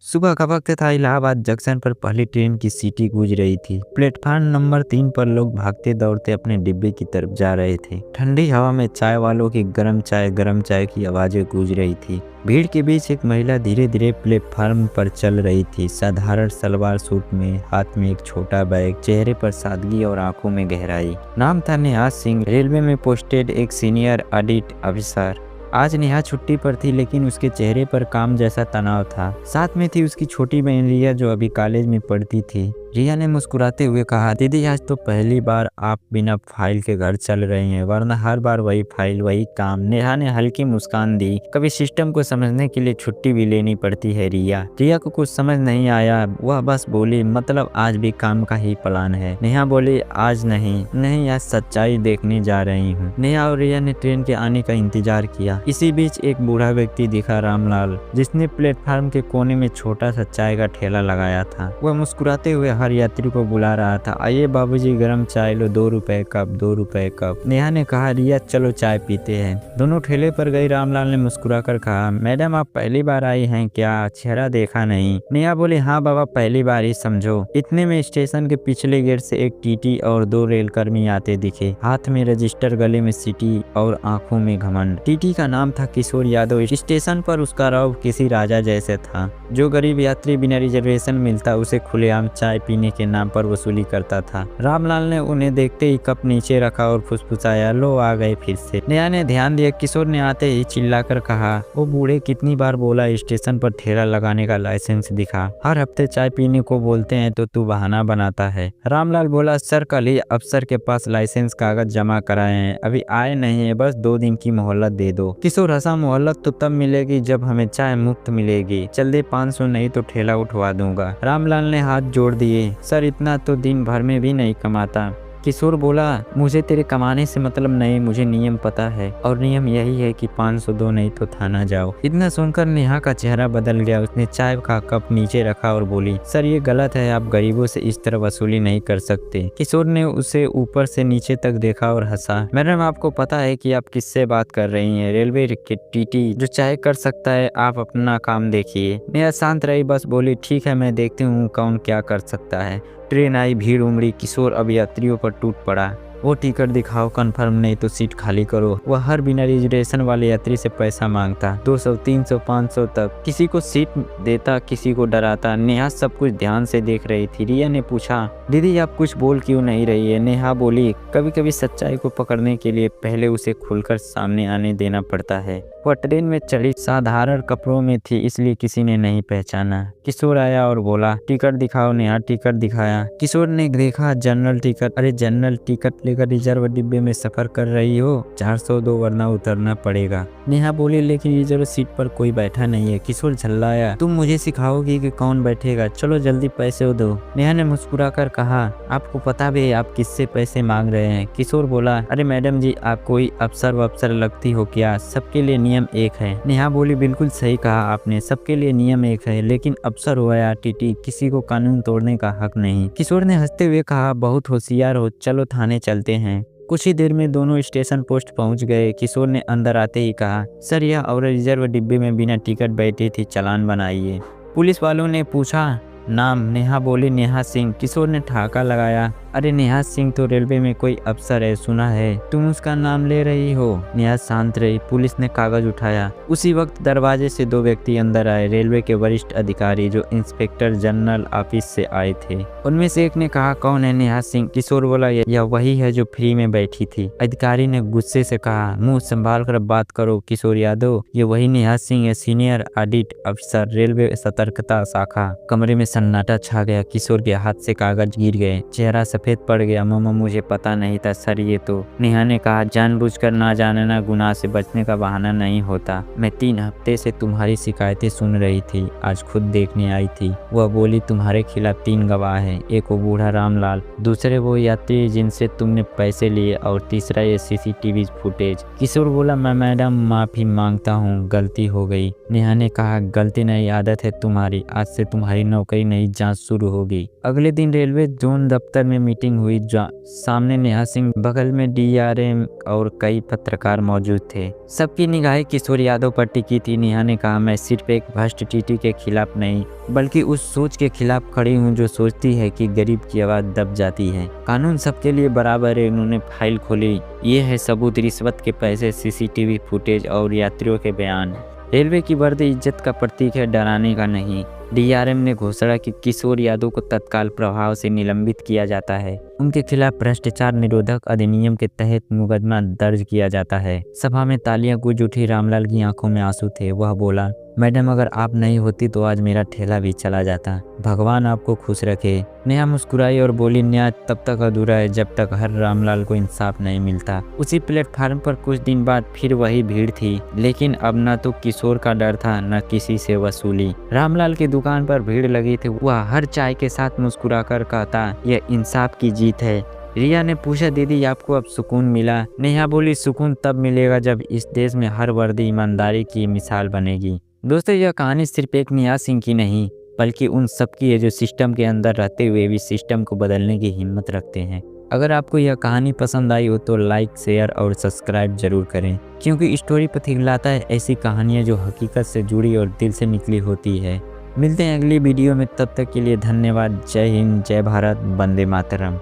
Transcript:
सुबह का वक्त था। इलाहाबाद जंक्शन पर पहली ट्रेन की सीटी गूंज रही थी। प्लेटफार्म नंबर 3 पर लोग भागते दौड़ते अपने डिब्बे की तरफ जा रहे थे। ठंडी हवा में चाय वालों की गरम चाय की आवाजें गूंज रही थी। भीड़ के बीच एक महिला धीरे धीरे प्लेटफार्म पर चल रही थी। साधारण सलवार सूट में, हाथ में एक छोटा बैग, चेहरे पर सादगी और आंखों में गहराई। नाम था नेहा सिंह, रेलवे में पोस्टेड एक सीनियर ऑडिट ऑफिसर। आज नेहा छुट्टी पर थी, लेकिन उसके चेहरे पर काम जैसा तनाव था। साथ में थी उसकी छोटी बहन रिया, जो अभी कॉलेज में पढ़ती थी। रिया ने मुस्कुराते हुए कहा, दीदी आज तो पहली बार आप बिना फाइल के घर चल रही हैं, वरना हर बार वही फाइल वही काम। नेहा ने हल्की मुस्कान दी। कभी सिस्टम को समझने के लिए छुट्टी भी लेनी पड़ती है रिया। रिया को कुछ समझ नहीं आया, वह बस बोली, मतलब आज भी काम का ही प्लान है। नेहा बोली, आज नहीं आज सच्चाई देखने जा रही हूँ। नेहा और रिया ने ट्रेन के आने का इंतजार किया। इसी बीच एक बूढ़ा व्यक्ति दिखा, रामलाल, जिसने प्लेटफार्म के कोने में छोटा सा चाय का ठेला लगाया था। वह मुस्कुराते हुए हर यात्री को बुला रहा था। आइए बाबूजी, गरम चाय लो, 2 रुपए कप, 2 रुपए कप। नेहा ने कहा, रिया चलो चाय पीते हैं। दोनों ठेले पर गई। रामलाल ने मुस्कुराकर कहा, मैडम आप पहली बार आई हैं क्या? चेहरा देखा नहीं। नेहा बोली, हाँ बाबा, पहली बार ही समझो। इतने में स्टेशन के पिछले गेट से एक टीटी और 2 रेलकर्मी आते दिखे। हाथ में रजिस्टर, गले में सीटी और आंखों में घमंड। टीटी का नाम था किशोर यादव। स्टेशन पर उसका रौब किसी राजा जैसे था। जो गरीब यात्री बिना रिजर्वेशन मिलता उसे खुलेआम चाय पीने के नाम पर वसूली करता था। रामलाल ने उन्हें देखते ही कप नीचे रखा और फुसफुसाया, लो आ गए फिर से। नेहा ने ध्यान दिया। किशोर ने आते ही चिल्लाकर कहा, ओ बूढ़े, कितनी बार बोला स्टेशन पर ठेला लगाने का लाइसेंस दिखा। हर हफ्ते चाय पीने को बोलते हैं तो तू बहाना बनाता है। रामलाल बोला, सर कल ही अफसर के पास लाइसेंस कागज जमा कराए हैं, अभी आए नहीं है, बस 2 दिन की मोहलत दे दो। किशोर हंसा, मोहलत तो तब मिलेगी जब हमें चाय मुफ्त मिलेगी। चल दे 500, नहीं तो ठेला उठवा दूंगा। रामलाल ने हाथ जोड़ दिए, सर इतना तो दिन भर में भी नहीं कमाता। किशोर बोला, मुझे तेरे कमाने से मतलब नहीं, मुझे नियम पता है, और नियम यही है कि 500 दो, नहीं तो थाना जाओ। इतना सुनकर नेहा का चेहरा बदल गया। उसने चाय का कप नीचे रखा और बोली, सर ये गलत है, आप गरीबों से इस तरह वसूली नहीं कर सकते। किशोर ने उसे ऊपर से नीचे तक देखा और हंसा, मैडम आपको पता है कि आप किससे बात कर रही हैं? रेलवे के टीटी जो चाहे कर सकता है, आप अपना काम देखिए। नेहा शांत रही, बस बोली, ठीक है मैं देखती हूँ कौन क्या कर सकता है। ट्रेन आई, भीड़ उमड़ी। किशोर अब यात्रियों पर टूट पड़ा, वो टिकट दिखाओ, कंफर्म नहीं तो सीट खाली करो। वह हर बिना रिजर्वेशन वाले यात्री से पैसा मांगता, 200, 300, 500 तक। किसी को सीट देता, किसी को डराता। नेहा सब कुछ ध्यान से देख रही थी। रिया ने पूछा, दीदी आप कुछ बोल क्यों नहीं रही है? नेहा बोली, कभी कभी सच्चाई को पकड़ने के लिए पहले उसे खुलकर सामने आने देना पड़ता है। वह ट्रेन में चढ़ी, साधारण कपड़ों में थी, इसलिए किसी ने नहीं पहचाना। किशोर आया और बोला, टिकट दिखाओ। नेहा टिकट दिखाया। किशोर ने देखा, जनरल टिकट। अरे जनरल टिकट लेकर रिजर्व डिब्बे में सफर कर रही हो? 400 दो, वरना उतरना पड़ेगा। नेहा बोली, लेकिन रिजर्व सीट पर कोई बैठा नहीं है। किशोर झल्लाया, तुम मुझे सिखाओगी कि कौन बैठेगा? चलो जल्दी पैसे दो। नेहा ने मुस्कुराकर कहा, आपको पता भी है आप किससे पैसे मांग रहे हैं? किशोर बोला, अरे मैडम जी, आप कोई अफसर लगती हो क्या? सबके लिए नियम एक है। नेहा बोली, बिल्कुल सही कहा आपने, सबके लिए नियम एक है, लेकिन अफसर हो या टीटी, किसी को कानून तोड़ने का हक नहीं। किशोर ने हंसते हुए कहा, बहुत होशियार हो, चलो थाने चलते हैं। कुछ ही देर में दोनों स्टेशन पोस्ट पहुंच गए। किशोर ने अंदर आते ही कहा, सर यह औरत रिजर्व डिब्बे में बिना टिकट बैठी थी, चालान बनाइए। पुलिस वालों ने पूछा, नाम? नेहा बोली, नेहा सिंह। किशोर ने ठहाका लगाया, अरे नेहा सिंह तो रेलवे में कोई अफसर है, सुना है? तुम उसका नाम ले रही हो? नेहा शांत रही। पुलिस ने कागज उठाया। उसी वक्त दरवाजे से 2 व्यक्ति अंदर आए, रेलवे के वरिष्ठ अधिकारी जो इंस्पेक्टर जनरल ऑफिस से आए थे। उनमें से एक ने कहा, कौन है नेहा सिंह? किशोर बोला, यह वही है जो फ्री में बैठी थी। अधिकारी ने गुस्से से कहा, मुंह संभाल कर बात करो किशोर यादव, ये वही नेहा सिंह है, सीनियर ऑडिट अफसर, रेलवे सतर्कता शाखा। कमरे में सन्नाटा छा गया। किशोर के हाथ से कागज गिर गए, चेहरा सफेद पड़ गया। मामा मुझे पता नहीं था सर, ये तो। नेहा ने कहा, जानबूझकर ना जानना गुनाह से बचने का बहाना नहीं होता। मैं 3 हफ्ते से तुम्हारी शिकायतें सुन रही थी, आज खुद देखने आई थी। वह बोली, तुम्हारे खिलाफ 3 गवाह हैं, एक वो बूढ़ा रामलाल, दूसरे वो यात्री जिनसे तुमने पैसे लिए, और तीसरा ये सीसीटीवी फुटेज। किशोर बोला, मैं मैडम माफी मांगता हूँ, गलती हो गई। नेहा ने कहा, गलती नहीं, आदत है तुम्हारी, आज से तुम्हारी नौकरी नहीं, जांच शुरू होगी। अगले दिन रेलवे जोन दफ्तर में मीटिंग हुई। सामने नेहा सिंह, बगल में डीआरएम और कई पत्रकार मौजूद थे। सबकी निगाहें किशोर यादव पर टिकी थी। नेहा ने कहा, मैं सिर्फ एक भ्रष्ट टीटी के खिलाफ नहीं बल्कि उस सोच के खिलाफ खड़ी हूँ जो सोचती है कि गरीब की आवाज़ दब जाती है। कानून सबके लिए बराबर है। उन्होंने फाइल खोली। ये है सबूत, रिश्वत के पैसे, सीसीटीवी फुटेज और यात्रियों के बयान। रेलवे की वर्दी इज्जत का प्रतीक है, डराने का नहीं। डीआरएम ने घोषणा की किशोर यादव को तत्काल प्रभाव से निलंबित किया जाता है। उनके खिलाफ भ्रष्टाचार निरोधक अधिनियम के तहत मुकदमा दर्ज किया जाता है। सभा में तालियां गूंज उठी। रामलाल की आंखों में आंसू थे। वह बोला, मैडम, अगर आप नहीं होती तो आज मेरा ठेला भी चला जाता। भगवान आपको खुश रखे। नेहा मुस्कुराई और बोली, न्याय तब तक अधूरा है जब तक हर रामलाल को इंसाफ नहीं मिलता। उसी प्लेटफार्म पर कुछ दिन बाद फिर वही भीड़ थी, लेकिन अब न तो किशोर का डर था न किसी से वसूली। रामलाल की दुकान पर भीड़ लगी थी। वह हर चाय के साथ मुस्कुराकर कहता, यह इंसाफ की जीत है। रिया ने पूछा, दीदी आपको अब सुकून मिला? नेहा बोली, सुकून तब मिलेगा जब इस देश में हर वर्दी ईमानदारी की मिसाल बनेगी। दोस्तों, यह कहानी सिर्फ एक नेहा सिंह की नहीं बल्कि उन सब की है जो सिस्टम के अंदर रहते हुए भी सिस्टम को बदलने की हिम्मत रखते हैं। अगर आपको यह कहानी पसंद आई हो तो लाइक, शेयर और सब्सक्राइब जरूर करें, क्योंकि स्टोरी पथिक लाता है ऐसी कहानियाँ जो हकीकत से जुड़ी और दिल से निकली होती है। मिलते हैं अगली वीडियो में, तब तक के लिए धन्यवाद। जय हिंद, जय भारत, वंदे मातरम।